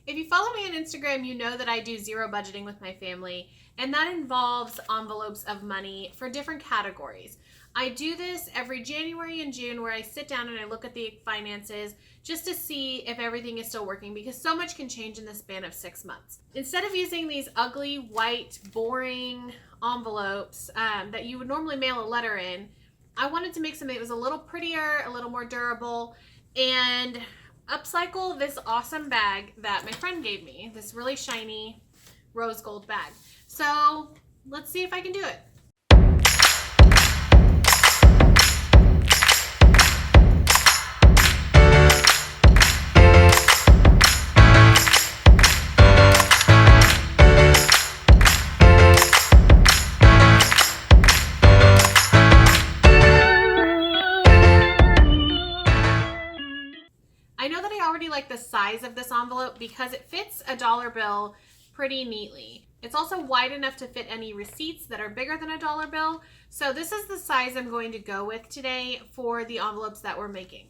If you follow me on Instagram, you know that I do zero budgeting with my family, and that involves envelopes of money for different categories. I do this every January and June where I sit down and I look at the finances just to see if everything is still working, because so much can change in the span of 6 months. Instead of using these ugly, white, boring envelopes that you would normally mail a letter in, I wanted to make something that was a little prettier, a little more durable, and upcycle this awesome bag that my friend gave me, this really shiny rose gold bag. So let's see if I can do it. I know that I already like the size of this envelope because it fits a dollar bill pretty neatly. It's also wide enough to fit any receipts that are bigger than a dollar bill. So this is the size I'm going to go with today for the envelopes that we're making.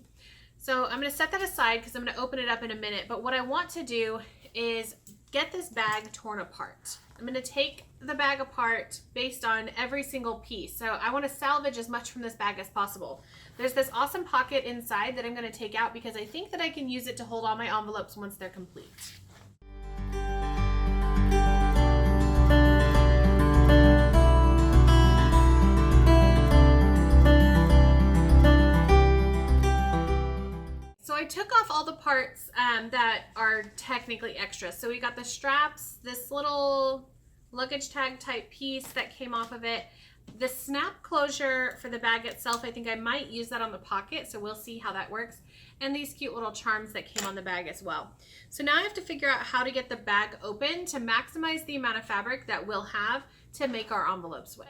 So I'm going to set that aside because I'm going to open it up in a minute. But what I want to do is get this bag torn apart. I'm going to take the bag apart based on every single piece. So I want to salvage as much from this bag as possible. There's this awesome pocket inside that I'm going to take out because I think that I can use it to hold all my envelopes once they're complete. So I took off all the parts that are technically extra. So we got the straps, this little luggage tag type piece that came off of it. The snap closure for the bag itself, I think I might use that on the pocket, so we'll see how that works. And these cute little charms that came on the bag as well. So now I have to figure out how to get the bag open to maximize the amount of fabric that we'll have to make our envelopes with.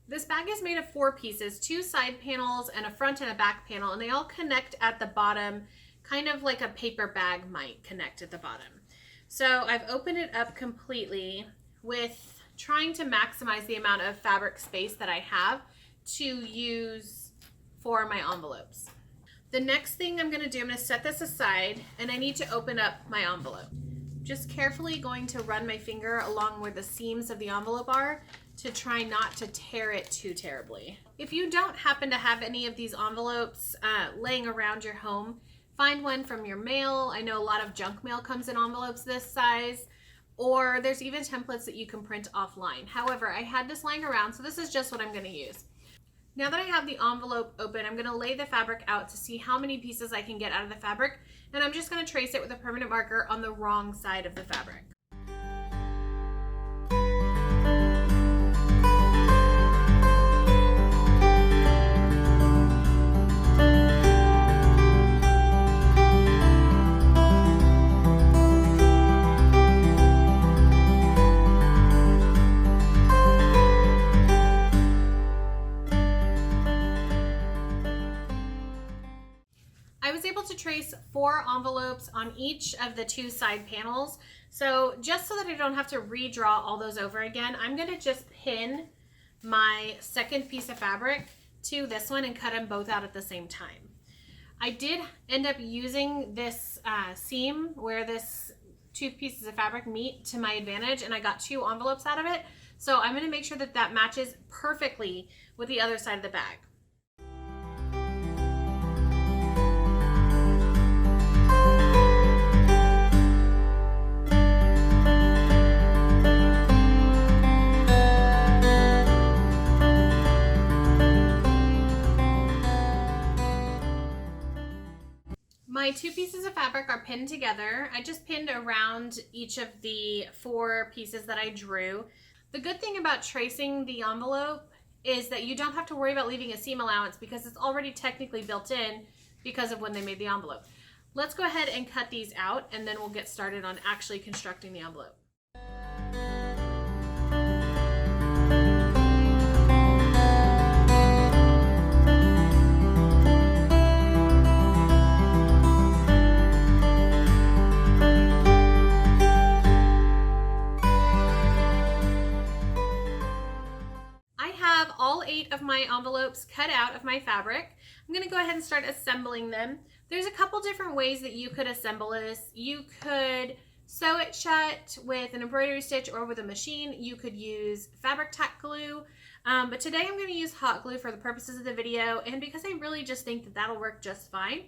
This bag is made of 4 pieces, 2 side panels and a front and a back panel, and they all connect at the bottom, kind of like a paper bag might connect at the bottom. So I've opened it up completely with trying to maximize the amount of fabric space that I have to use for my envelopes. The next thing I'm going to do, I'm going to set this aside, and I need to open up my envelope. Just carefully going to run my finger along where the seams of the envelope are to try not to tear it too terribly. If you don't happen to have any of these envelopes laying around your home, find one from your mail. I know a lot of junk mail comes in envelopes this size, or there's even templates that you can print offline. However, I had this lying around, so this is just what I'm going to use. Now that I have the envelope open, I'm going to lay the fabric out to see how many pieces I can get out of the fabric, and I'm just going to trace it with a permanent marker on the wrong side of the fabric. I was able to trace 4 envelopes on each of the 2 side panels. So just so that I don't have to redraw all those over again, I'm going to just pin my second piece of fabric to this one and cut them both out at the same time. I did end up using this seam where this 2 pieces of fabric meet to my advantage, and I got 2 envelopes out of it. So I'm going to make sure that that matches perfectly with the other side of the bag. My 2 pieces of fabric are pinned together. I just pinned around each of the 4 pieces that I drew. The good thing about tracing the envelope is that you don't have to worry about leaving a seam allowance because it's already technically built in because of when they made the envelope. Let's go ahead and cut these out, and then we'll get started on actually constructing the envelope. have all 8 of my envelopes cut out of my fabric. I'm going to go ahead and start assembling them. There's a couple different ways that you could assemble this. You could sew it shut with an embroidery stitch or with a machine. You could use fabric tack glue, but today I'm going to use hot glue for the purposes of the video, and because I really just think that that'll work just fine.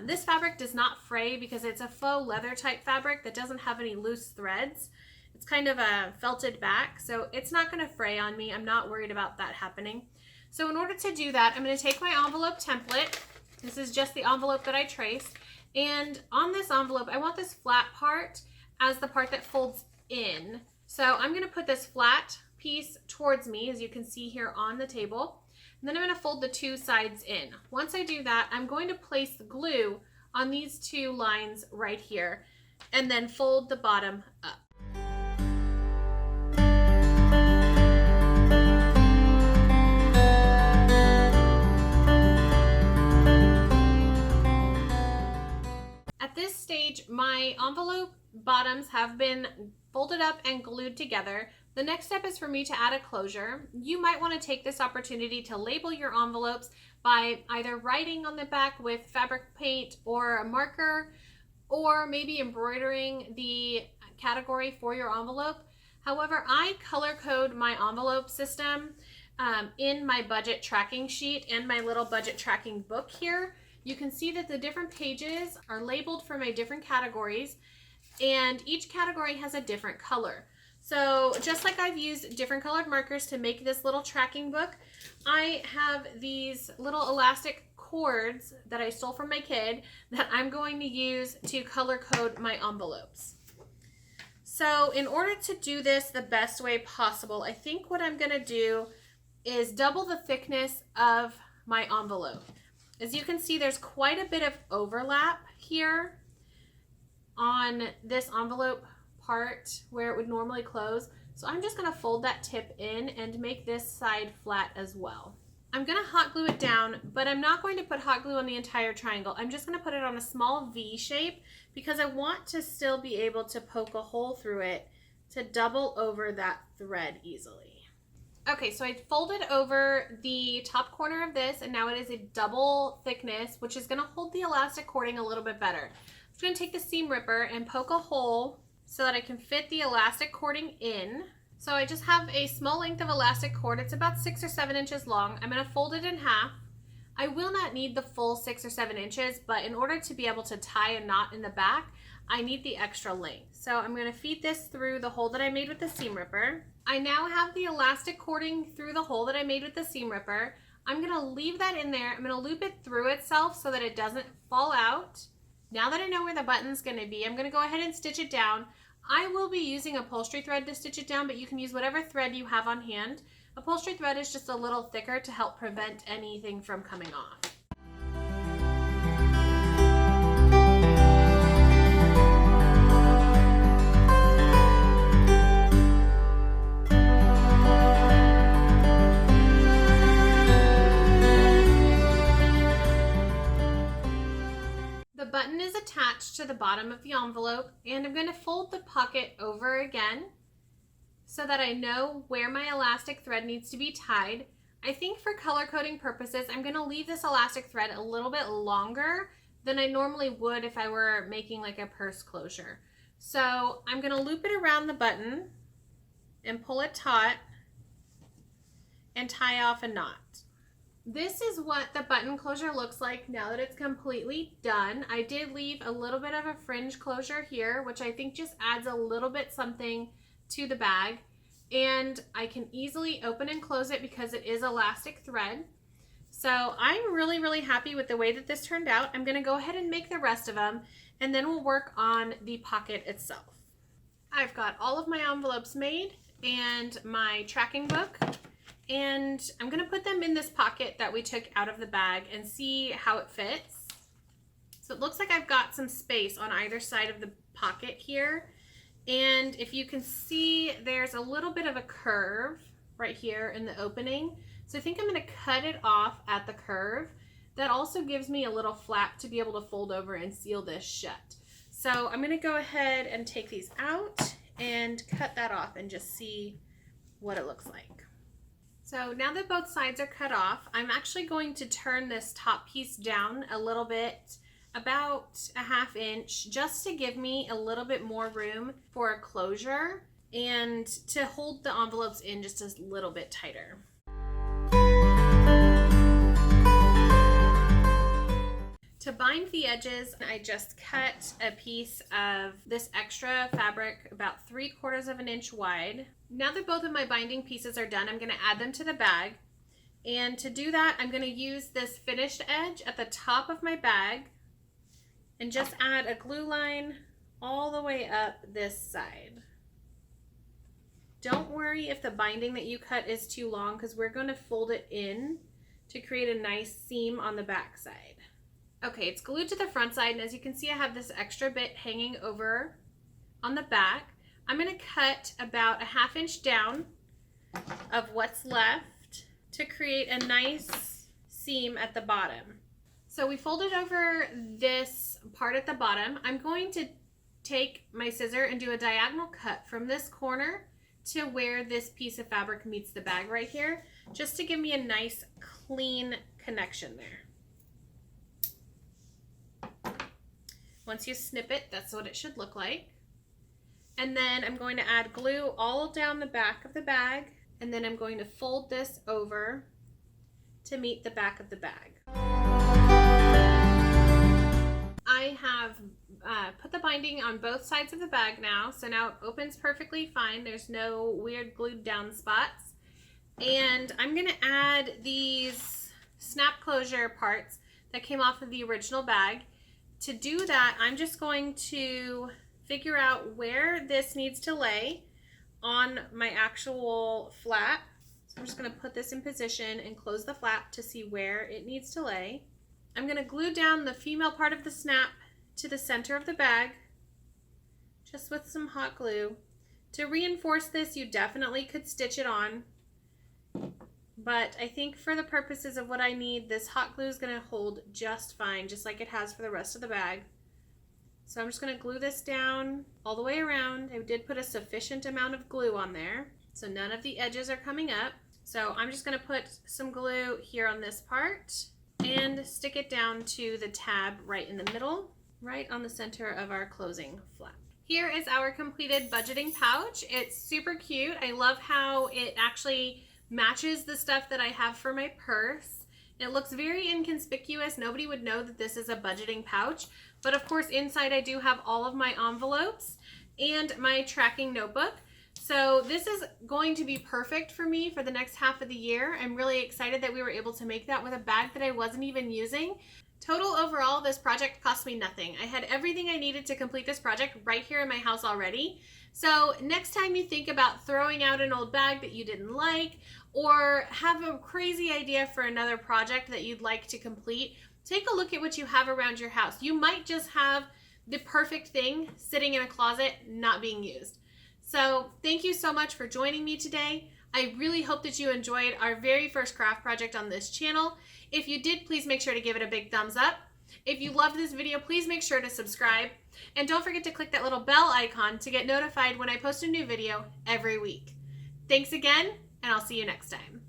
This fabric does not fray because it's a faux leather type fabric that doesn't have any loose threads. It's kind of a felted back, so it's not going to fray on me. I'm not worried about that happening. So in order to do that, I'm going to take my envelope template. This is just the envelope that I traced. And on this envelope, I want this flat part as the part that folds in. So I'm going to put this flat piece towards me, as you can see here on the table. And then I'm going to fold the 2 sides in. Once I do that, I'm going to place the glue on these 2 lines right here and then fold the bottom up. At this stage, my envelope bottoms have been folded up and glued together. The next step is for me to add a closure. You might want to take this opportunity to label your envelopes by either writing on the back with fabric paint or a marker, or maybe embroidering the category for your envelope. However, I color code my envelope system in my budget tracking sheet and my little budget tracking book here. You can see that the different pages are labeled for my different categories, and each category has a different color. So just like I've used different colored markers to make this little tracking book, I have these little elastic cords that I stole from my kid that I'm going to use to color code my envelopes. So in order to do this the best way possible, I think what I'm going to do is double the thickness of my envelope. As you can see, there's quite a bit of overlap here on this envelope part where it would normally close. So I'm just going to fold that tip in and make this side flat as well. I'm going to hot glue it down, but I'm not going to put hot glue on the entire triangle. I'm just going to put it on a small V shape because I want to still be able to poke a hole through it to double over that thread easily. Okay, so I folded over the top corner of this, and now it is a double thickness, which is going to hold the elastic cording a little bit better. I'm going to take the seam ripper and poke a hole so that I can fit the elastic cording in. So I just have a small length of elastic cord. It's about 6 or 7 inches long. I'm going to fold it in half. I will not need the full 6 or 7 inches, but in order to be able to tie a knot in the back, I need the extra length. So I'm going to feed this through the hole that I made with the seam ripper. I now have the elastic cording through the hole that I made with the seam ripper. I'm going to leave that in there. I'm going to loop it through itself so that it doesn't fall out. Now that I know where the button's going to be, I'm going to go ahead and stitch it down. I will be using upholstery thread to stitch it down, but you can use whatever thread you have on hand. Upholstery thread is just a little thicker to help prevent anything from coming off. The button is attached to the bottom of the envelope, and I'm going to fold the pocket over again so that I know where my elastic thread needs to be tied. I think for color coding purposes, I'm going to leave this elastic thread a little bit longer than I normally would if I were making like a purse closure. So I'm going to loop it around the button and pull it taut and tie off a knot. This is what the button closure looks like now that it's completely done. I did leave a little bit of a fringe closure here, which I think just adds a little bit something to the bag. And I can easily open and close it because it is elastic thread. So I'm really, really happy with the way that this turned out. I'm going to go ahead and make the rest of them, and then we'll work on the pocket itself. I've got all of my envelopes made and my tracking book. And I'm going to put them in this pocket that we took out of the bag and see how it fits. So it looks like I've got some space on either side of the pocket here. And if you can see, there's a little bit of a curve right here in the opening. So I think I'm going to cut it off at the curve. That also gives me a little flap to be able to fold over and seal this shut. So I'm going to go ahead and take these out and cut that off and just see what it looks like. So So now that both sides are cut off, I'm actually going to turn this top piece down a little bit, about a 1/2 inch, just to give me a little bit more room for a closure and to hold the envelopes in just a little bit tighter. To bind the edges, I just cut a piece of this extra fabric about 3/4 of an inch wide. Now that both of my binding pieces are done, I'm going to add them to the bag. And to do that, I'm going to use this finished edge at the top of my bag and just add a glue line all the way up this side. Don't worry if the binding that you cut is too long, because we're going to fold it in to create a nice seam on the back side. Okay, it's glued to the front side, and as you can see, I have this extra bit hanging over on the back. I'm going to cut about a 1/2 inch down of what's left to create a nice seam at the bottom. So we folded over this part at the bottom. I'm going to take my scissor and do a diagonal cut from this corner to where this piece of fabric meets the bag right here, just to give me a nice clean connection there. Once you snip it, that's what it should look like. And then I'm going to add glue all down the back of the bag, and then I'm going to fold this over to meet the back of the bag. I have put the binding on both sides of the bag now, so now it opens perfectly fine. There's no weird glued down spots. And I'm going to add these snap closure parts that came off of the original bag. To do that, I'm just going to figure out where this needs to lay on my actual flap. So I'm just going to put this in position and close the flap to see where it needs to lay. I'm going to glue down the female part of the snap to the center of the bag, just with some hot glue. To reinforce this, you definitely could stitch it on, but I think for the purposes of what I need, this hot glue is going to hold just fine, just like it has for the rest of the bag. So I'm just going to glue this down all the way around. I did put a sufficient amount of glue on there, so none of the edges are coming up. So I'm just going to put some glue here on this part and stick it down to the tab right in the middle, right on the center of our closing flap. Here is our completed budgeting pouch. It's super cute. I love how it actually matches the stuff that I have for my purse. It looks very inconspicuous. Nobody would know that this is a budgeting pouch, but of course inside I do have all of my envelopes and my tracking notebook. So this is going to be perfect for me for the next half of the year. I'm really excited that we were able to make that with a bag that I wasn't even using. Total overall, this project cost me nothing. I had everything I needed to complete this project right here in my house already. So next time you think about throwing out an old bag that you didn't like, or have a crazy idea for another project that you'd like to complete, take a look at what you have around your house. You might just have the perfect thing sitting in a closet not being used. So thank you so much for joining me today. I really hope that you enjoyed our very first craft project on this channel. If you did, please make sure to give it a big thumbs up. If you loved this video, please make sure to subscribe. And don't forget to click that little bell icon to get notified when I post a new video every week. Thanks again, and I'll see you next time.